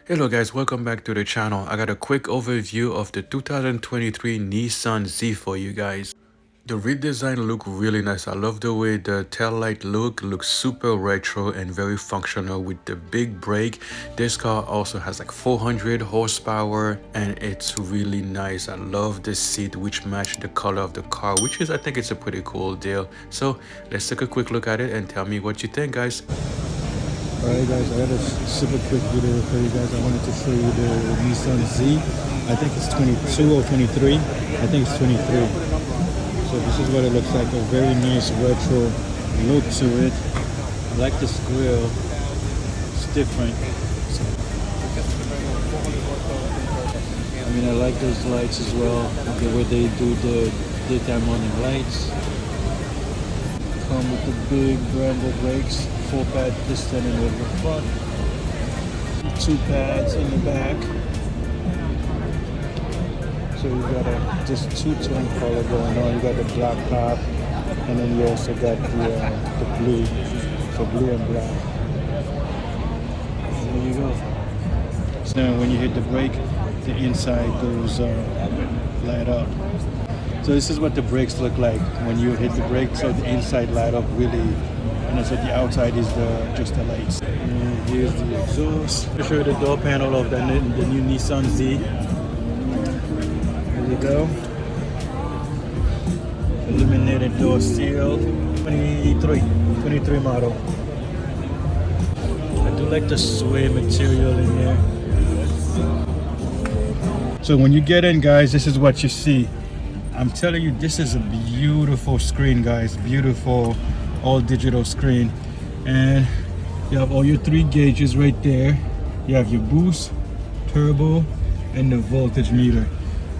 Hello guys, welcome back to the channel. I got a quick overview of the 2023 Nissan Z for you guys. The redesign look really nice. I love the way the tail light looks super retro and very functional with the big brake. This car also has like 400 horsepower and it's really nice. I love the seat which match the color of the car, which is I think it's a pretty cool deal. So let's take a quick look at it and tell me what you think, guys. Alright guys, I got a super quick video for you guys. I wanted to show you the Nissan Z. I think it's 22 or 23. I think it's 23. So this is what it looks like. A very nice retro look to it. I like this grille. It's different. I mean, I like those lights as well. The way they do the daytime running lights. Come with the big Brembo brakes. 4-pad piston in the front, 2 pads in the back. So you got just 2-tone color going on. You got the black top, and then you also got the blue, so blue and black. There you go. So when you hit the brake, the inside goes light up. So this is what the brakes look like when you hit the brake. So the inside light up really. And so the outside is just the lights. And here's the exhaust. I'll show you the door panel of the new Nissan Z. There you go. Illuminated door seal. 23 model. I do like the suede material in here. So when you get in, guys, this is what you see. I'm telling you, this is a beautiful screen, guys. Beautiful. All digital screen, and you have all your 3 gauges right there. You have your boost, turbo, and the voltage meter.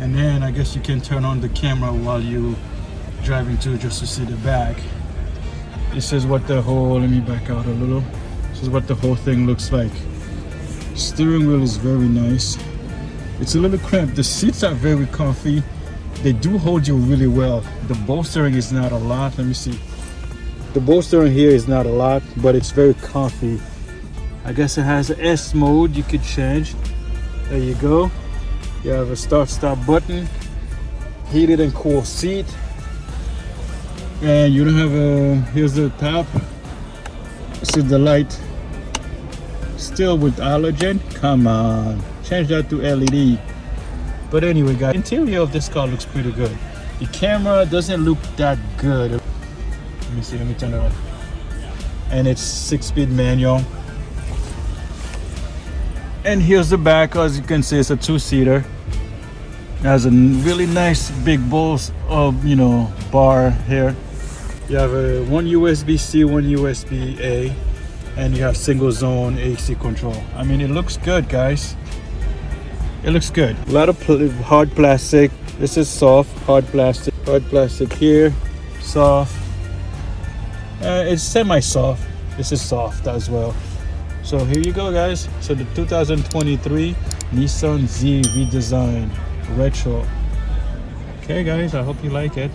And then I guess you can turn on the camera while you driving too, just to see the back. This is what the whole, let me back out a little. This is what the whole thing looks like. Steering wheel is very nice. It's a little cramped. The seats are very comfy. They do hold you really well. The bolstering is not a lot. Let me see. The bolstering here is not a lot, but it's very comfy. I guess it has an S mode you could change. There you go. You have a start-stop button, heated and cool seat, and you don't have a. Here's the top. This is the light. Still with halogen. Come on, change that to LED. But anyway, guys, interior of this car looks pretty good. The camera doesn't look that good. Let me see, let me turn it on. And it's 6-speed manual. And here's the back. As you can see, it's a 2-seater. It has a really nice big balls of, bar here. You have one USB-C, one USB-A, and you have single zone AC control. I mean, it looks good, guys. It looks good. A lot of hard plastic. This is soft, hard plastic. Hard plastic here, soft. It's semi-soft. This is soft as well. So here you go, guys. So the 2023 Nissan Z redesign retro. Okay, guys, I hope you like it.